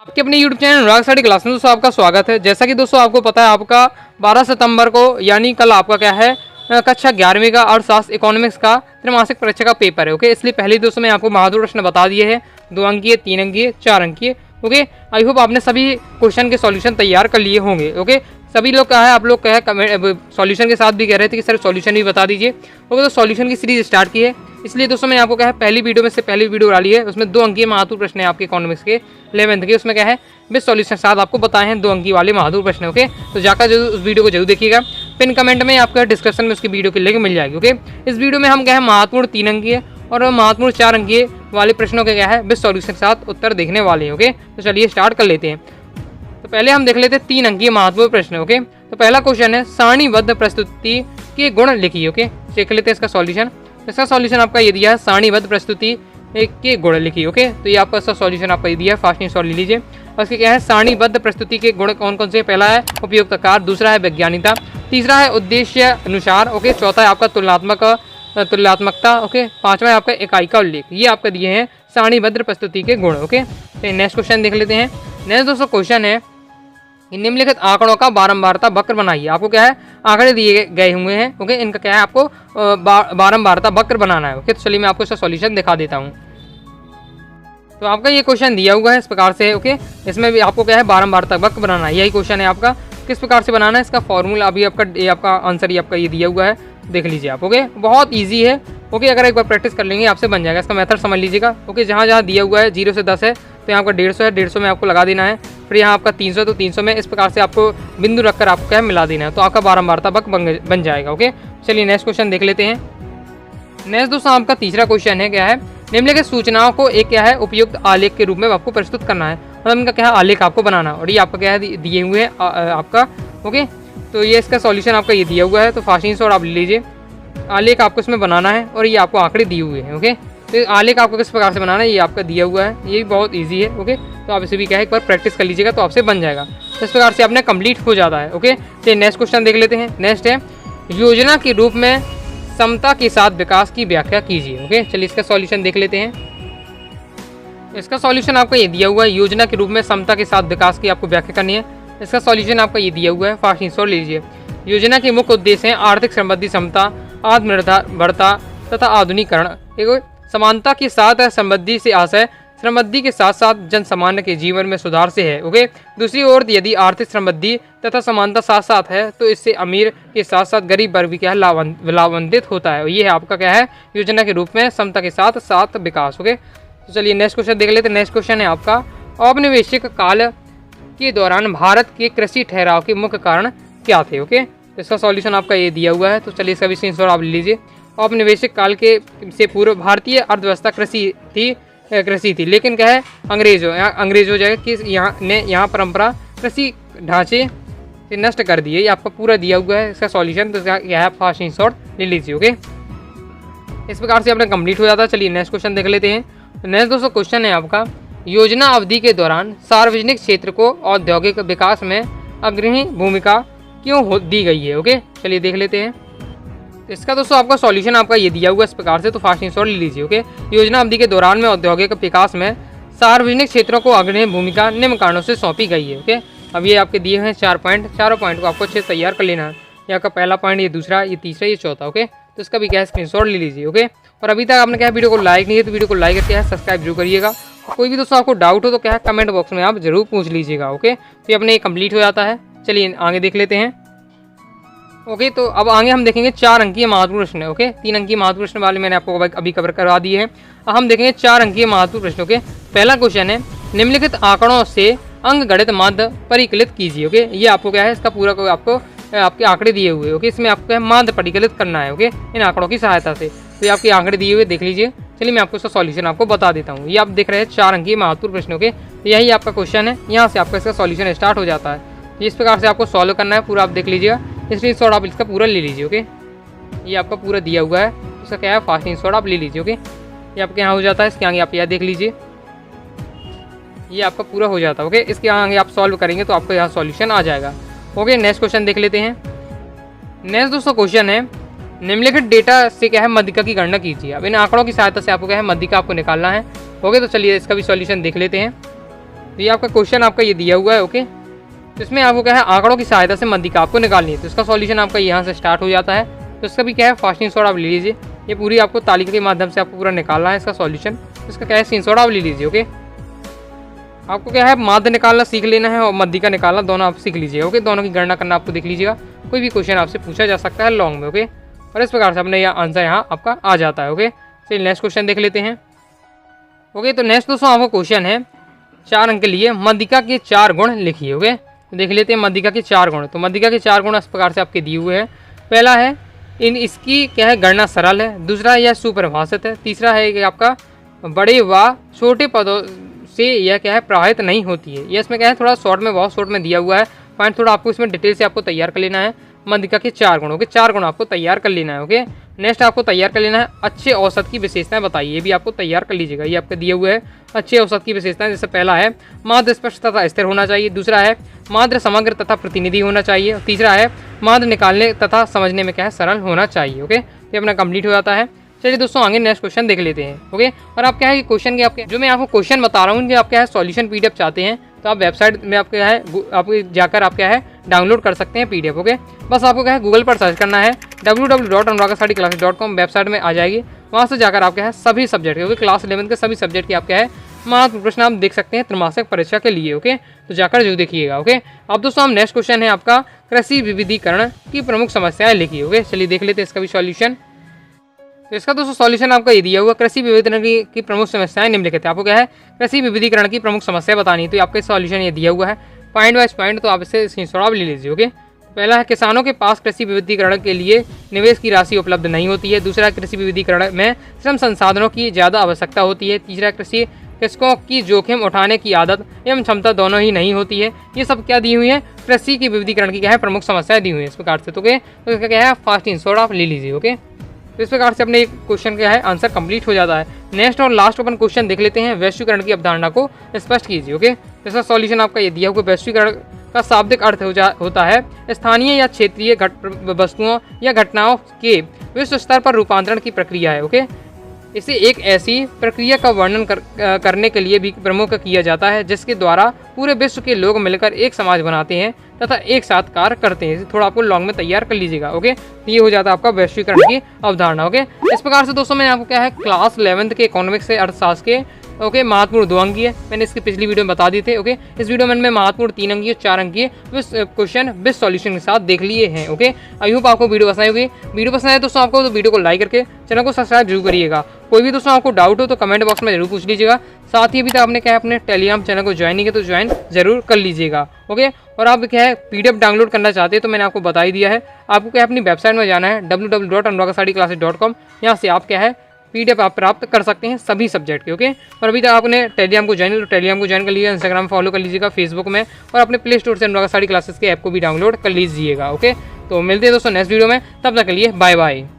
आपके अपने YouTube channel अनुराग study class में दोस्तों आपका स्वागत है। जैसा कि दोस्तों आपको पता है आपका 12 सितंबर को यानी कल आपका क्या है कक्षा 11वीं का अर्थशास्त्र इकोनॉमिक्स का त्रैमासिक परीक्षा का पेपर है। ओके, इसलिए पहले दोस्तों मैं आपको महत्वपूर्ण प्रश्न बता दिए हैं, 2 अंकीय, 3 अंकीय, 4 अंकीय। ओके, आई होप आपने सभी क्वेश्चन के सॉल्यूशन तैयार कर लिए होंगे। ओके, सभी लोग कहा है, आप लोग कहे सॉल्यूशन के साथ भी कह रहे थे कि सर सॉल्यूशन भी बता दीजिए। ओके, तो सॉल्यूशन की सीरीज स्टार्ट की है, इसलिए दोस्तों मैं आपको क्या है पहली वीडियो में से पहली वीडियो डाली है, उसमें 2 अंकीय महत्वपूर्ण प्रश्न है आपके इकोनॉमिक्स के 11th के। उसमें क्या है विद सॉल्यूशन साथ आपको बताए हैं 2 अंकीय वाले महत्वपूर्ण प्रश्न। ओके, तो जाकर जो उस वीडियो को जरूर देखिएगा। पिन कमेंट में आपका डिस्क्रिप्शन में उसकी वीडियो की लिंक मिल जाएगी। ओके, इस वीडियो में हम क्या है महत्वपूर्ण 3 अंकीय और महत्वपूर्ण 4 अंकीय वाले प्रश्नों के क्या है विद सॉल्यूशन के साथ उत्तर देखने वाले हैं। ओके, तो चलिए स्टार्ट कर लेते हैं। तो पहले हम देख लेते हैं 3 अंकीय महत्वपूर्ण प्रश्न। ओके, तो पहला क्वेश्चन है सारणीबद्ध प्रस्तुति के गुण लिखिए। ओके, देख लेते हैं इसका सॉल्यूशन। इसका सॉल्यूशन आपका ये दिया है सारणीबद्ध प्रस्तुति के गुण लिखिए। ओके, तो ये आपका सॉल्यूशन आपका ये दिया है, फास्ट शॉर्ट ले लीजिए। और इसके क्या है सारणीबद्ध प्रस्तुति के गुण कौन कौन से? पहला है उपयुक्तकार, दूसरा है वैज्ञानिकता, तीसरा है उद्देश्य अनुसार। ओके, चौथा है आपका तुलनात्मकता। ओके, पांचवा है आपका इकाई का उल्लेख। ये आपका दिए हैं सारणीबद्ध प्रस्तुति के गुण। ओके, तो नेक्स्ट क्वेश्चन देख लेते हैं। नेक्स्ट दोस्तों क्वेश्चन है निम्नलिखित आंकड़ों का बारंबारता वक्र बनाइए। आपको क्या है आंकड़े दिए गए हुए हैं। ओके, इनका क्या है आपको बारंबारता वक्र बनाना है। ओके, तो चलिए मैं आपको इसका सॉल्यूशन दिखा देता हूँ। तो आपका ये क्वेश्चन दिया हुआ है इस प्रकार से। ओके, इसमें भी आपको क्या है बारंबारता वक्र बनाना है, यही क्वेश्चन है आपका। किस प्रकार से बनाना है इसका फॉर्मूला अभी आपका आंसर ही आपका ये दिया हुआ है, देख लीजिए आप। ओके, बहुत ईजी है। ओके, अगर एक बार प्रैक्टिस कर लेंगे आपसे बन जाएगा। इसका मेथड समझ लीजिएगा। ओके, जहाँ जहाँ दिया हुआ है 0 से 10 है तो यहाँ आपका 150 है, 150 में आपको लगा देना है। फिर यहाँ आपका 300 तो 300 में इस प्रकार से आपको बिंदु रखकर आपको क्या है मिला देना है, तो आपका बारंबारता वक्र बन जाएगा। ओके, चलिए नेक्स्ट क्वेश्चन देख लेते हैं। नेक्स्ट दोस्तों आपका तीसरा क्वेश्चन है क्या है निम्नलिखित सूचनाओं को एक क्या है उपयुक्त आलेख के रूप में आपको प्रस्तुत करना है। मतलब इनका क्या है आलेख आपको बनाना, और ये आपका क्या है दिए हुए हैं आपका। ओके, तो ये इसका सॉल्यूशन आपका ये दिया हुआ है, तो फास्ट शॉर्ट आप ले लीजिए। आलेख आपको इसमें बनाना है और ये आपको आंकड़े दिए हुए हैं। ओके, तो आलेख आपको किस प्रकार से बनाना है ये आपका दिया हुआ है, ये भी बहुत ईजी है। ओके, तो आप इसे भी क्या है एक बार प्रैक्टिस कर लीजिएगा तो आपसे बन जाएगा। इस प्रकार से आपने कंप्लीट हो जाता है। ओके, तो नेक्स्ट क्वेश्चन देख लेते हैं। नेक्स्ट है योजना के रूप में समता के साथ विकास की व्याख्या कीजिए। ओके, चलिए इसका सॉल्यूशन देख लेते हैं। इसका सॉल्यूशन आपका ये दिया हुआ है, योजना के रूप में समता के साथ विकास की आपको व्याख्या करनी है। इसका सॉल्यूशन आपका ये दिया हुआ है, फास्ट शॉर्ट लीजिए। योजना के मुख्य उद्देश्य हैं आर्थिक संबंधी समता, आत्मनिर्भरता तथा आधुनिकीकरण। एक समानता के साथ समृद्धि से आशय समृद्धि के साथ साथ जन सामान्य के जीवन में सुधार से है। ओके, दूसरी ओर यदि आर्थिक समृद्धि तथा समानता साथ साथ है तो इससे अमीर के साथ साथ गरीब वर्ग भी क्या है लाभान्वित होता है। ये है आपका क्या है योजना के रूप में समता के साथ साथ विकास। ओके, तो चलिए नेक्स्ट क्वेश्चन देख लेते हैं। नेक्स्ट क्वेश्चन है आपका औपनिवेशिक काल के दौरान भारत के कृषि ठहराव के मुख्य कारण क्या थे। ओके, तो इसका सॉल्यूशन आपका ये दिया हुआ है, तो चलिए इसका भी स्क्रीनशॉट आप ले लीजिए। औपनिवेशिक काल के से पूर्व भारतीय अर्थव्यवस्था कृषि थी, लेकिन क्या है अंग्रेजों जगह कि यहाँ परंपरा कृषि ढांचे से नष्ट कर दिए। ये आपका पूरा दिया हुआ है इसका सॉल्यूशन, तो क्या है फास्ट शॉर्ट ले लीजिए। ओके, इस प्रकार से आपने कंप्लीट हो जाता है। चलिए नेक्स्ट क्वेश्चन देख लेते हैं। नेक्स्ट दोस्तों क्वेश्चन है आपका योजना अवधि के दौरान सार्वजनिक क्षेत्र को औद्योगिक विकास में अग्रणी भूमिका क्यों दी गई है। ओके, चलिए देख लेते हैं। इसका दोस्तों आपका सॉल्यूशन आपका ये दिया हुआ इस प्रकार से, तो फास्ट शॉर्ट ले लीजिए। ओके, योजना अवधि के दौरान में औद्योगिक विकास में सार्वजनिक क्षेत्रों को अग्रणी भूमिका निम्न कारणों से सौंपी गई है। ओके, अब ये आपके दिए हैं 4 पॉइंट, चारों पॉइंट को आपको अच्छे से तैयार कर लेना है। ये आपका पहला पॉइंट, ये दूसरा, ये तीसरा, ये चौथा। ओके, तो इसका भी क्या है स्क्रीनशॉट ले लीजिए। ओके, और अभी तक आपने क्या है वीडियो को लाइक नहीं है तो वीडियो को लाइक करके सब्सक्राइब जरूर करिएगा। कोई भी दोस्तों आपको डाउट हो तो क्या है कमेंट बॉक्स में आप जरूर पूछ लीजिएगा। ओके, तो ये अपने ये कंप्लीट हो जाता है। चलिए आगे देख लेते हैं। ओके, तो अब आगे हम देखेंगे 4 अंकीय महत्वपूर्ण प्रश्न। ओके, 3 अंकीय महत्वपूर्ण प्रश्न वाले मैंने आपको अभी कवर करवा दिए हैं। अब हम देखेंगे 4 अंकीय महत्वपूर्ण प्रश्न। ओके, पहला क्वेश्चन है निम्नलिखित आंकड़ों से अंकगणित माध्य परिकलित कीजिए। ओके, ये आपको क्या है इसका पूरा को आपको आपके आंकड़े दिए हुए। ओके, इसमें आपको क्या है माध्य परिकलित करना है। ओके, इन आंकड़ों की सहायता से, तो ये आपके आंकड़े दिए हुए देख लीजिए। चलिए मैं आपको इसका सॉल्यूशन आपको बता देता हूँ। ये आप देख रहे हैं 4 अंकीय महत्वपूर्ण प्रश्न। ओके, यही आपका क्वेश्चन है, यहाँ से आपका इसका सॉल्यूशन स्टार्ट हो जाता है। इस प्रकार से आपको सॉल्व करना है पूरा, आप देख लीजिएगा। स्क्रीनशॉट आप इसका पूरा ले लीजिए। ओके, ये आपका पूरा दिया हुआ है, इसका क्या है फास्ट स्क्रीनशॉट आप ले लीजिए। ओके, ये आपके यहाँ हो जाता है। इसके आगे आप यह देख लीजिए, ये आपका पूरा हो जाता है। ओके, इसके आगे आप सॉल्व करेंगे तो आपको यहाँ सॉल्यूशन आ जाएगा। ओके, नेक्स्ट क्वेश्चन देख लेते हैं। नेक्स्ट दोस्तों क्वेश्चन है निम्नलिखित डेटा से क्या है मध्यिका की गणना कीजिए। अब इन आंकड़ों की सहायता से आपको क्या है मध्यिका आपको निकालना है। ओके, तो चलिए इसका भी सॉल्यूशन देख लेते हैं। तो ये आपका क्वेश्चन आपका ये दिया हुआ है। ओके, तो इसमें आपको क्या है आंकड़ों की सहायता से मध्यिका आपको निकालनी है। तो इसका सॉल्यूशन आपका यहाँ से स्टार्ट हो जाता है। तो इसका भी क्या है फास्ट स्क्रीनशॉट आप ले लीजिए। ये पूरी आपको तालिका के माध्यम से आपको पूरा निकालना है इसका सॉल्यूशन। इसका क्या है स्क्रीनशॉट आप ले लीजिए। ओके, आपको क्या है माध्य निकालना सीख लेना है और मध्यिका निकालना दोनों आप सीख लीजिएगा। ओके, दोनों की गणना करना आपको देख लीजिएगा। कोई भी क्वेश्चन आपसे पूछा जा सकता है लॉन्ग में। ओके, और इस प्रकार से अपने यह आंसर यहाँ आपका आ जाता है। ओके, चलिए नेक्स्ट क्वेश्चन देख लेते हैं। ओके, तो नेक्स्ट दोस्तों आपका क्वेश्चन है 4 अंक के लिए मध्यिका के 4 गुण लिखिए। ओके, तो देख लेते हैं मध्यिका के 4 गुण। तो मध्यिका के 4 गुण इस प्रकार से आपके दिए हुए हैं। पहला है इसकी क्या है गणना सरल है। दूसरा यह सुपरिभाषित है। तीसरा है कि आपका बड़े व छोटे पदों से यह क्या है प्रभावित नहीं होती है। ये इसमें क्या है थोड़ा शॉर्ट में बहुत शॉर्ट में दिया हुआ है पॉइंट, थोड़ा आपको इसमें डिटेल से आपको तैयार कर लेना है। मध्यिका के 4 गुण। ओके, 4 गुण आपको तैयार कर लेना है। ओके, नेक्स्ट आपको तैयार कर लेना है अच्छे औसत की विशेषताएं बताइए। ये भी आपको तैयार कर लीजिएगा। ये आपके दिए हुए है अच्छे औसत की विशेषताएं। जैसे पहला है माध्य स्पष्ट तथा स्थिर होना चाहिए। दूसरा है माध्य समग्र तथा प्रतिनिधि होना चाहिए। और तीसरा है माध्य निकालने तथा समझने में क्या है सरल होना चाहिए। ओके, ये अपना कंप्लीट हो जाता है। चलिए दोस्तों आगे नेक्स्ट क्वेश्चन देख लेते हैं। ओके, और आप क्या है क्वेश्चन के आपके जो मैं आपको क्वेश्चन बता रहा हूँ कि आप क्या है सॉल्यूशन पीडीएफ चाहते हैं तो आप वेबसाइट में आप क्या है आप जाकर आप क्या है डाउनलोड कर सकते हैं पीडीएफ। ओके, बस आपको क्या है गूगल पर सर्च करना है www.anuragastudyclasses.com वेबसाइट में आ जाएगी। वहाँ से जाकर आप क्या है सभी सब्जेक्ट के क्लास 11 के सभी सब्जेक्ट की आप क्या है महत्वपूर्ण प्रश्न आप देख सकते हैं त्रैमासिक परीक्षा के लिए। ओके, तो जाकर जरूर देखिएगा। ओके, अब दोस्तों हम नेक्स्ट क्वेश्चन है आपका कृषि विविधीकरण की प्रमुख समस्याएं लिखिए। ओके, चलिए देख लेते हैं इसका भी सॉल्यूशन। तो इसका दोस्तों सॉल्यूशन आपका ये दिया हुआ कृषि विविधीकरण की प्रमुख समस्याएं निम्नलिखित है। आपको क्या है कृषि विविधीकरण की प्रमुख समस्या बतानी है। तो आपका सॉल्यूशन ये दिया हुआ है पॉइंट वाइज पॉइंट, तो आप इसे स्क्रीनशॉट ले लीजिए। ओके, पहला है किसानों के पास कृषि विविधीकरण के लिए निवेश की राशि उपलब्ध नहीं होती है। दूसरा कृषि विविधीकरण में श्रम संसाधनों की ज़्यादा आवश्यकता होती है। तीसरा कृषकों की जोखिम उठाने की आदत एवं क्षमता दोनों ही नहीं होती है। ये सब क्या दी हुई है कृषि की विविधीकरण की क्या है प्रमुख समस्याएं दी हुई है इस प्रकार से। तो इसका क्या है फास्ट स्क्रीनशॉट आप ले लीजिए। ओके, तो इस प्रकार से अपने एक क्वेश्चन का है आंसर कंप्लीट हो जाता है। नेक्स्ट और लास्ट अपन क्वेश्चन देख लेते हैं वैश्वीकरण की अवधारणा को स्पष्ट कीजिए। ओके, इसका सॉल्यूशन आपका ये दिया हुआ वैश्वीकरण का शाब्दिक अर्थ होता है स्थानीय या क्षेत्रीय वस्तुओं या घटनाओं के विश्व स्तर पर रूपांतरण की प्रक्रिया है। ओके, इसे एक ऐसी प्रक्रिया का वर्णन करने के लिए भी प्रमुख किया जाता है जिसके द्वारा पूरे विश्व के लोग मिलकर एक समाज बनाते हैं तथा एक साथ कार्य करते हैं। थोड़ा आपको लॉन्ग में तैयार कर लीजिएगा। ओके, तो ये हो जाता है आपका वैश्वीकरण की अवधारणा। ओके, इस प्रकार से दोस्तों मैंने आपको क्या है क्लास 11 के इकोनॉमिक्स से अर्थशास्त्र के महत्वपूर्ण 2 अंकीय मैंने इसकी पिछली वीडियो में बता दिए थे। ओके, इस वीडियो में महत्वपूर्ण 3 अंकीय 4 अंकीय क्वेश्चन विद सॉल्यूशन के साथ देख लिए हैं। ओके, आई होप आपको वीडियो पसंद होगी। वीडियो पसंद आए दोस्तों आपको तो वीडियो को लाइक करके चैनल को सब्सक्राइब जरूर करिएगा। कोई भी दोस्तों आपको डाउट हो तो कमेंट बॉक्स में जरूर पूछ लीजिएगा। साथ ही अभी तक आपने क्या है अपने टेलीग्राम चैनल को ज्वाइन नहीं किया तो ज्वाइन जरूर कर लीजिएगा। ओके, और आप क्या है पीडीएफ डाउनलोड करना चाहते हैं तो मैंने आपको बता ही दिया है। आपको क्या है अपनी वेबसाइट में जाना है www.anuragastudyclasses.com। यहाँ से आप क्या है पीडीएफ आप प्राप्त कर सकते हैं सभी सब्जेक्ट के। ओके, और अभी तक आपने टेलीग्राम को ज्वाइन कर लीजिएगा, इंस्टाग्राम फॉलो कर लीजिएगा, फेसबुक में, और अपने प्ले स्टोर से अनुरागा स्टडी क्लासेस के ऐप को भी डाउनलोड कर लीजिएगा। ओके, तो मिलते हैं दोस्तों नेक्स्ट वीडियो में, तब तक के लिए बाय बाय।